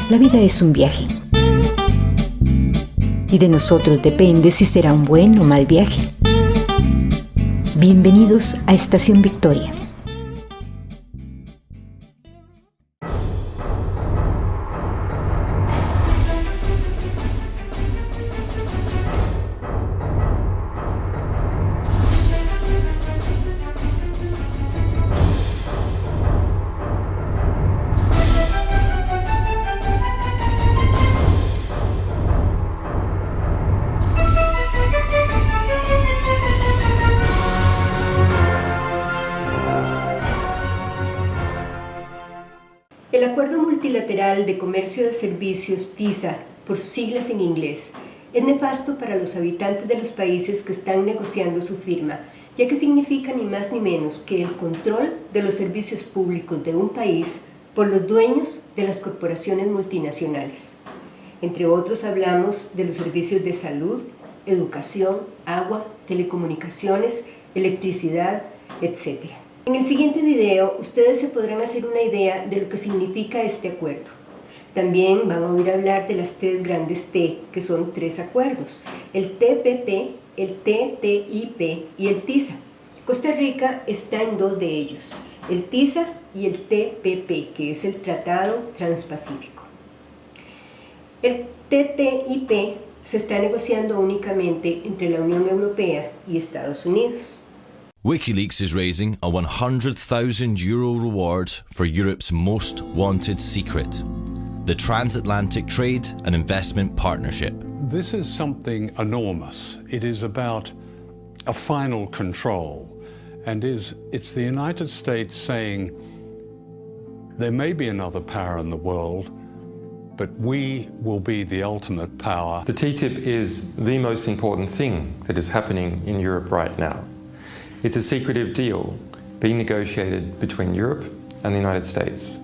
La vida es un viaje. Y de nosotros depende si será un buen o mal viaje. Bienvenidos a Estación Victoria. El Acuerdo Multilateral de Comercio de Servicios, TISA, por sus siglas en inglés, es nefasto para los habitantes de los países que están negociando su firma, ya que significa ni más ni menos que el control de los servicios públicos de un país por los dueños de las corporaciones multinacionales. Entre otros hablamos de los servicios de salud, educación, agua, telecomunicaciones, electricidad, etc. En el siguiente video, ustedes se podrán hacer una idea de lo que significa este acuerdo. También van a oír hablar de las tres grandes T, que son tres acuerdos: el TPP, el TTIP y el TISA. Costa Rica está en dos de ellos, el TISA y el TPP, que es el Tratado Transpacífico. El TTIP se está negociando únicamente entre la Unión Europea y Estados Unidos. WikiLeaks is raising a €100,000 reward for Europe's most wanted secret, the Transatlantic Trade and Investment Partnership. This is something enormous. It is about a final control, and it's the United States saying there may be another power in the world, but we will be the ultimate power. The TTIP is the most important thing that is happening in Europe right now. It's a secretive deal being negotiated between Europe and the United States.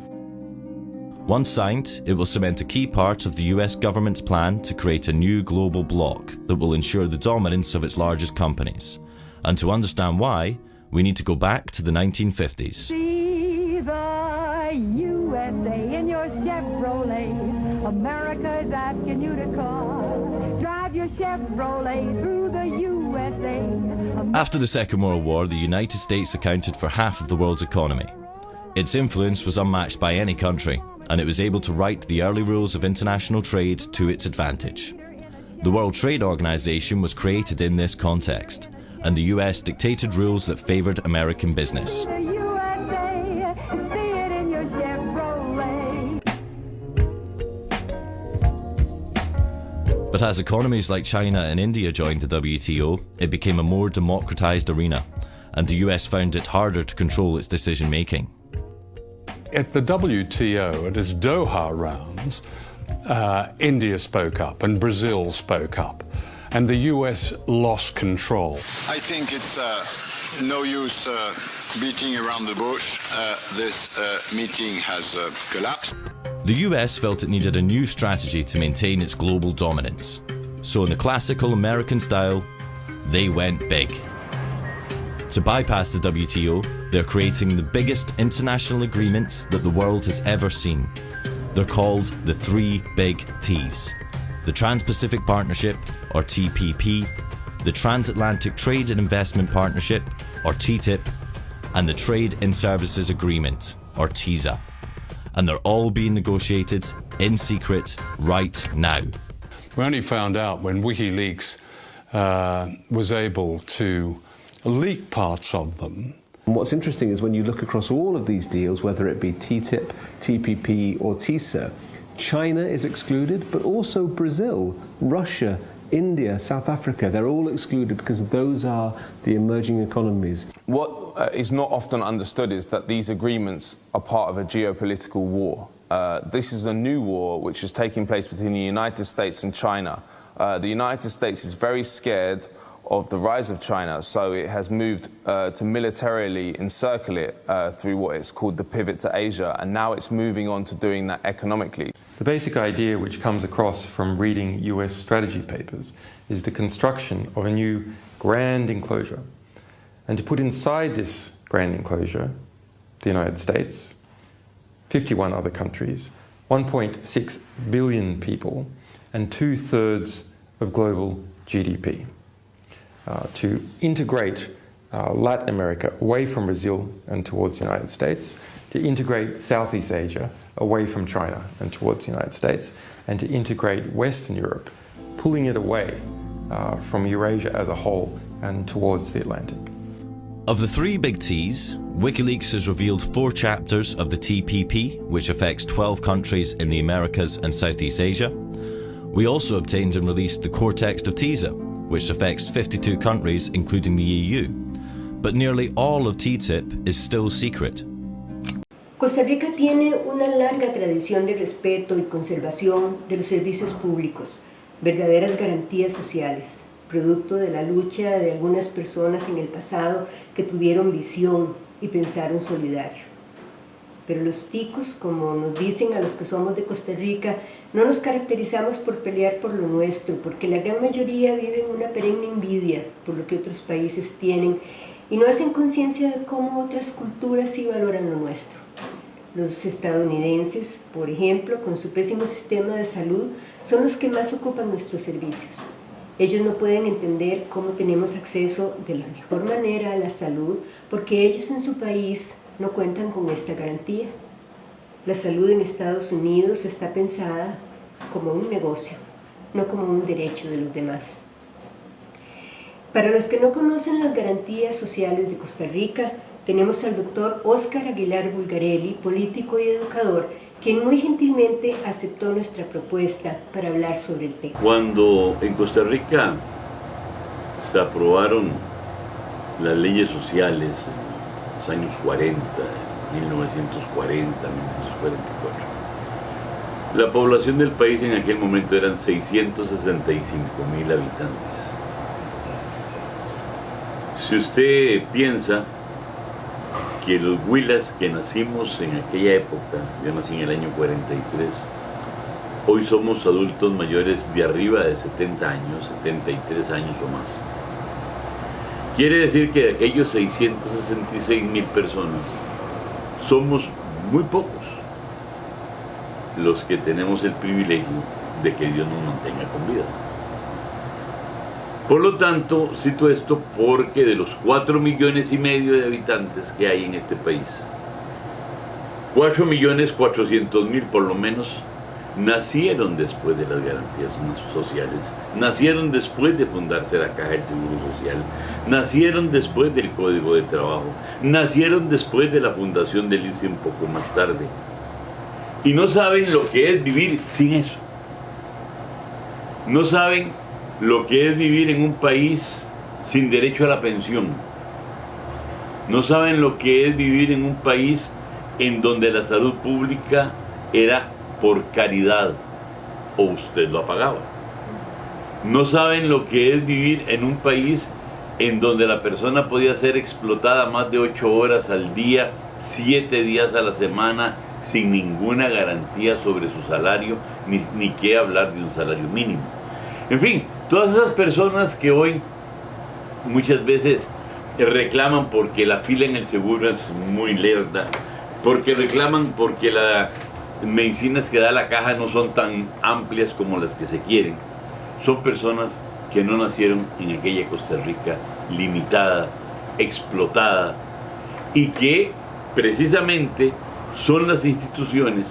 Once signed, it will cement a key part of the US government's plan to create a new global bloc that will ensure the dominance of its largest companies. And to understand why, we need to go back to the 1950s. See the USA in your Chevrolet. America is asking you to call. Drive your Chevrolet through the USA. After the Second World War, the United States accounted for half of the world's economy. Its influence was unmatched by any country, and it was able to write the early rules of international trade to its advantage. The World Trade Organization was created in this context, and the US dictated rules that favored American business. But as economies like China and India joined the WTO, it became a more democratized arena, and the US found it harder to control its decision-making. At the WTO, at its Doha rounds, India spoke up and Brazil spoke up, and the US lost control. I think it's no use beating around the bush. This meeting has collapsed. The US felt it needed a new strategy to maintain its global dominance. So in the classical American style, they went big. To bypass the WTO, they're creating the biggest international agreements that the world has ever seen. They're called the three big T's: the Trans-Pacific Partnership, or TPP, the Transatlantic Trade and Investment Partnership, or TTIP, and the Trade in Services Agreement, or TISA. And they're all being negotiated in secret right now. We only found out when WikiLeaks was able to leak parts of them. And what's interesting is when you look across all of these deals, whether it be TTIP, TPP or TISA, China is excluded, but also Brazil, Russia, India, South Africa, they're all excluded because those are the emerging economies. What is not often understood is that these agreements are part of a geopolitical war. This is a new war which is taking place between the United States and China. The United States is very scared of the rise of China, so it has moved to militarily encircle it through what is called the pivot to Asia, and now it's moving on to doing that economically. The basic idea which comes across from reading US strategy papers is the construction of a new grand enclosure. And to put inside this grand enclosure the United States, 51 other countries, 1.6 billion people, and 2/3 of global GDP. To integrate Latin America away from Brazil and towards the United States, to integrate Southeast Asia away from China and towards the United States, and to integrate Western Europe, pulling it away from Eurasia as a whole and towards the Atlantic. Of the three big T's, WikiLeaks has revealed 4 chapters of the TPP, which affects 12 countries in the Americas and Southeast Asia. We also obtained and released the core text of TISA, which affects 52 countries, including the EU. But nearly all of TTIP is still secret. Costa Rica tiene una larga tradición de respeto y conservación de los servicios públicos, verdaderas garantías sociales, producto de la lucha de algunas personas en el pasado que tuvieron visión y pensaron solidario. Pero los ticos, como nos dicen a los que somos de Costa Rica, no nos caracterizamos por pelear por lo nuestro, porque la gran mayoría vive en una perenne envidia por lo que otros países tienen y no hacen conciencia de cómo otras culturas sí valoran lo nuestro. Los estadounidenses, por ejemplo, con su pésimo sistema de salud, son los que más ocupan nuestros servicios. Ellos no pueden entender cómo tenemos acceso de la mejor manera a la salud porque ellos en su país no cuentan con esta garantía. La salud en Estados Unidos está pensada como un negocio, no como un derecho de los demás. Para los que no conocen las garantías sociales de Costa Rica, tenemos al doctor Óscar Aguilar Bulgarelli, político y educador, quien muy gentilmente aceptó nuestra propuesta para hablar sobre el tema. Cuando en Costa Rica se aprobaron las leyes sociales en los años 40, 1940, 1944, la población del país en aquel momento eran 665,000 habitantes. Si usted piensa que los huilas que nacimos en aquella época, yo nací en el año 43, hoy somos adultos mayores de arriba de 70 años, 73 años o más. Quiere decir que de aquellos 666,000 personas, somos muy pocos los que tenemos el privilegio de que Dios nos mantenga con vida. Por lo tanto, cito esto porque de los 4,5 millones de habitantes que hay en este país, 4,400,000 por lo menos nacieron después de las garantías sociales, nacieron después de fundarse la Caja del Seguro Social, nacieron después del Código de Trabajo, nacieron después de la fundación del ICE un poco más tarde. Y no saben lo que es vivir sin eso. No saben lo que es vivir en un país sin derecho a la pensión. No saben lo que es vivir en un país en donde la salud pública era por caridad o usted lo pagaba. No saben lo que es vivir en un país en donde la persona podía ser explotada más de 8 horas al día, 7 días a la semana, sin ninguna garantía sobre su salario, ni qué hablar de un salario mínimo. En fin, todas esas personas que hoy muchas veces reclaman porque la fila en el seguro es muy lerda, porque reclaman porque las medicinas que da la caja no son tan amplias como las que se quieren, son personas que no nacieron en aquella Costa Rica limitada, explotada, y que precisamente son las instituciones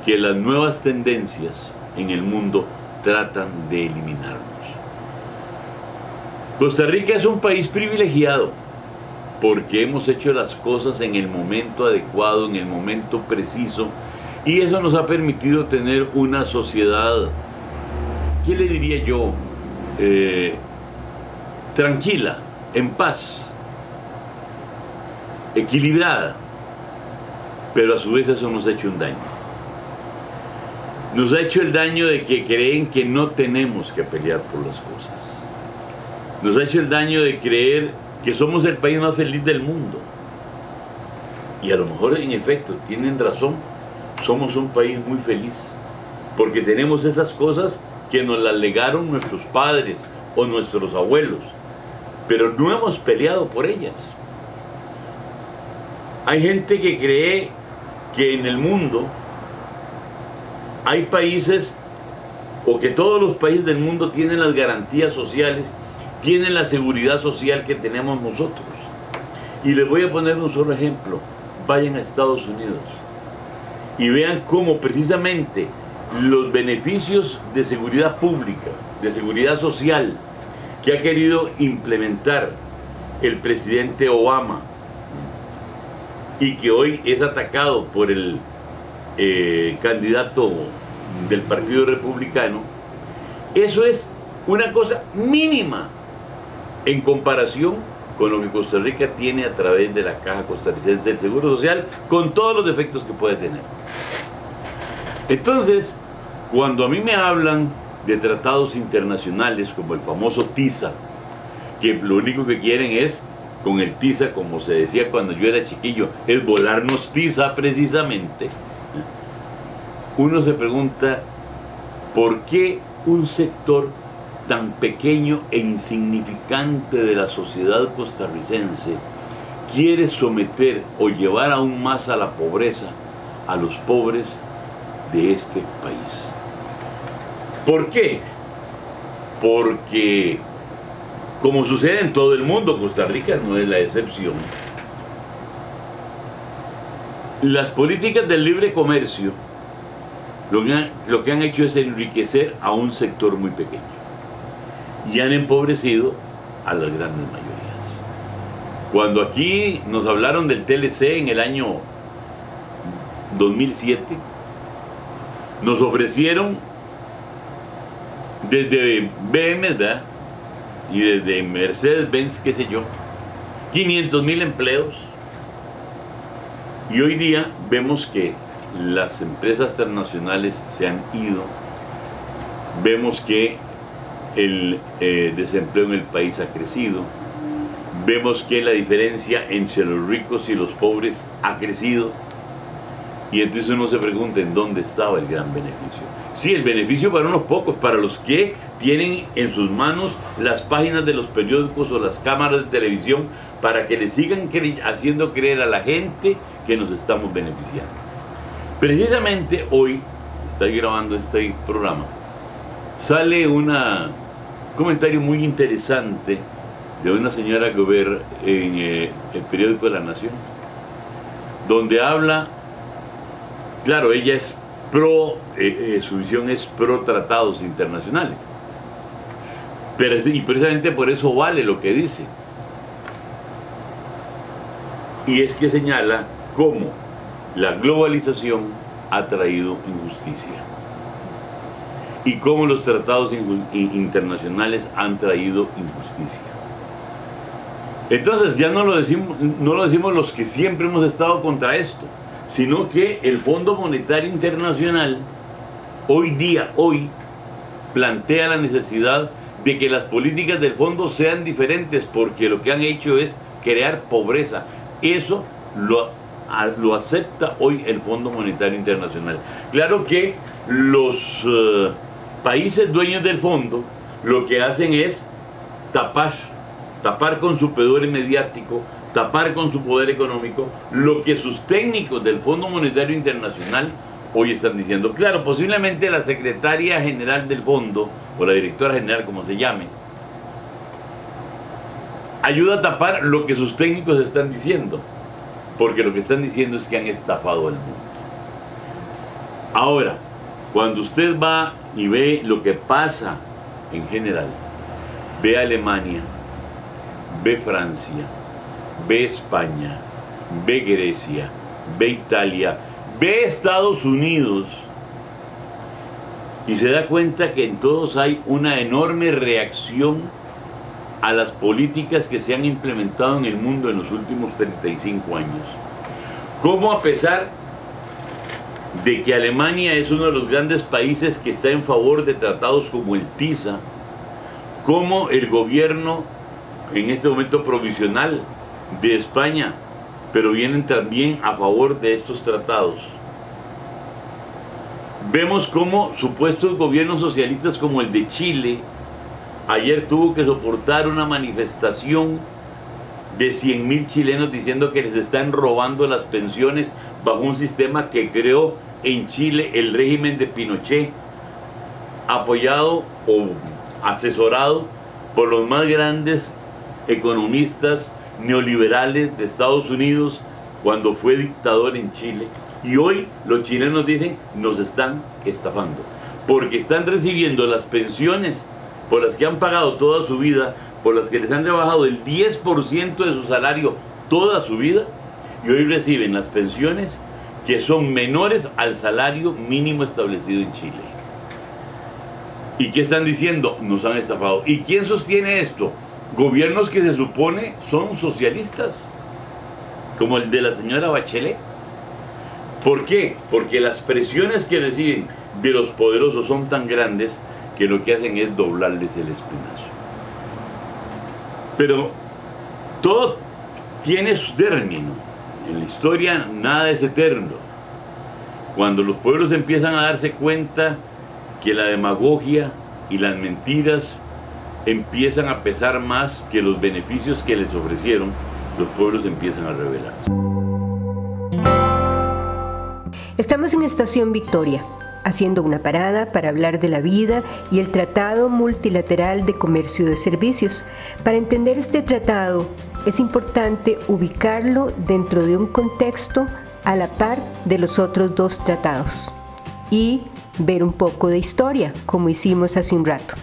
que las nuevas tendencias en el mundo tratan de eliminarnos. Costa Rica es un país privilegiado porque hemos hecho las cosas en el momento adecuado, en el momento preciso, y eso nos ha permitido tener una sociedad, ¿qué le diría yo? Tranquila, en paz, equilibrada, pero a su vez eso nos ha hecho un daño. Nos ha hecho el daño de que creen que no tenemos que pelear por las cosas. Nos ha hecho el daño de creer que somos el país más feliz del mundo. Y a lo mejor, en efecto, tienen razón. Somos un país muy feliz. Porque tenemos esas cosas que nos las legaron nuestros padres o nuestros abuelos. Pero no hemos peleado por ellas. Hay gente que cree que en el mundo hay países, o que todos los países del mundo tienen las garantías sociales, tienen la seguridad social que tenemos nosotros. Y les voy a poner un solo ejemplo. Vayan a Estados Unidos y vean cómo precisamente los beneficios de seguridad pública, de seguridad social, que ha querido implementar el presidente Obama y que hoy es atacado por el candidato del Partido Republicano, eso es una cosa mínima en comparación con lo que Costa Rica tiene a través de la Caja Costarricense del Seguro Social, con todos los defectos que puede tener. Entonces, cuando a mí me hablan de tratados internacionales como el famoso TISA, que lo único que quieren es, con el TISA, como se decía cuando yo era chiquillo, es volarnos TISA precisamente, uno se pregunta por qué un sector tan pequeño e insignificante de la sociedad costarricense quiere someter o llevar aún más a la pobreza a los pobres de este país. ¿Por qué? Porque, como sucede en todo el mundo, Costa Rica no es la excepción, las políticas del libre comercio lo que han hecho es enriquecer a un sector muy pequeño y han empobrecido a las grandes mayorías. Cuando aquí nos hablaron del TLC en el año 2007, nos ofrecieron desde BM, ¿verdad?, y desde Mercedes-Benz, qué sé yo, 500,000 empleos, y hoy día vemos que las empresas transnacionales se han ido, vemos que el desempleo en el país ha crecido, vemos que la diferencia entre los ricos y los pobres ha crecido, y entonces uno se pregunta en dónde estaba el gran beneficio. Sí, el beneficio para unos pocos, para los que tienen en sus manos las páginas de los periódicos o las cámaras de televisión, para que le sigan haciendo creer a la gente que nos estamos beneficiando. Precisamente hoy, estoy grabando este programa, sale un comentario muy interesante de una señora Gober en el periódico de La Nación, donde habla, claro, ella es su visión es pro tratados internacionales, y precisamente por eso vale lo que dice, y es que señala cómo la globalización ha traído injusticia y cómo los tratados internacionales han traído injusticia. Entonces ya no lo decimos los que siempre hemos estado contra esto, sino que el Fondo Monetario Internacional hoy plantea la necesidad de que las políticas del fondo sean diferentes, porque lo que han hecho es crear pobreza. Eso lo acepta hoy el Fondo Monetario Internacional. Claro que los países dueños del fondo lo que hacen es tapar con su poder mediático, tapar con su poder económico lo que sus técnicos del Fondo Monetario Internacional hoy están diciendo. Claro, posiblemente la secretaria general del fondo, o la directora general, como se llame, ayuda a tapar lo que sus técnicos están diciendo, porque lo que están diciendo es que han estafado al mundo. Ahora, cuando usted va y ve lo que pasa en general, ve Alemania, ve Francia, ve España, ve Grecia, ve Italia, ve Estados Unidos, y se da cuenta que en todos hay una enorme reacción a las políticas que se han implementado en el mundo en los últimos 35 años. Cómo, a pesar de que Alemania es uno de los grandes países que está en favor de tratados como el TISA, cómo el gobierno, en este momento provisional, de España, pero vienen también a favor de estos tratados. Vemos cómo supuestos gobiernos socialistas como el de Chile ayer tuvo que soportar una manifestación de 100,000 chilenos diciendo que les están robando las pensiones bajo un sistema que creó en Chile el régimen de Pinochet, apoyado o asesorado por los más grandes economistas neoliberales de Estados Unidos cuando fue dictador en Chile. Y hoy los chilenos dicen, nos están estafando, porque están recibiendo las pensiones por las que han pagado toda su vida, por las que les han rebajado el 10% de su salario toda su vida, y hoy reciben las pensiones que son menores al salario mínimo establecido en Chile. ¿Y qué están diciendo? Nos han estafado. ¿Y quién sostiene esto? Gobiernos que se supone son socialistas, como el de la señora Bachelet. ¿Por qué? Porque las presiones que reciben de los poderosos son tan grandes que lo que hacen es doblarles el espinazo. Pero todo tiene su término. En la historia nada es eterno. Cuando los pueblos empiezan a darse cuenta que la demagogia y las mentiras empiezan a pesar más que los beneficios que les ofrecieron, los pueblos empiezan a rebelarse. Estamos en Estación Victoria, haciendo una parada para hablar de la vida y el Tratado Multilateral de Comercio de Servicios. Para entender este tratado, es importante ubicarlo dentro de un contexto a la par de los otros dos tratados y ver un poco de historia, como hicimos hace un rato.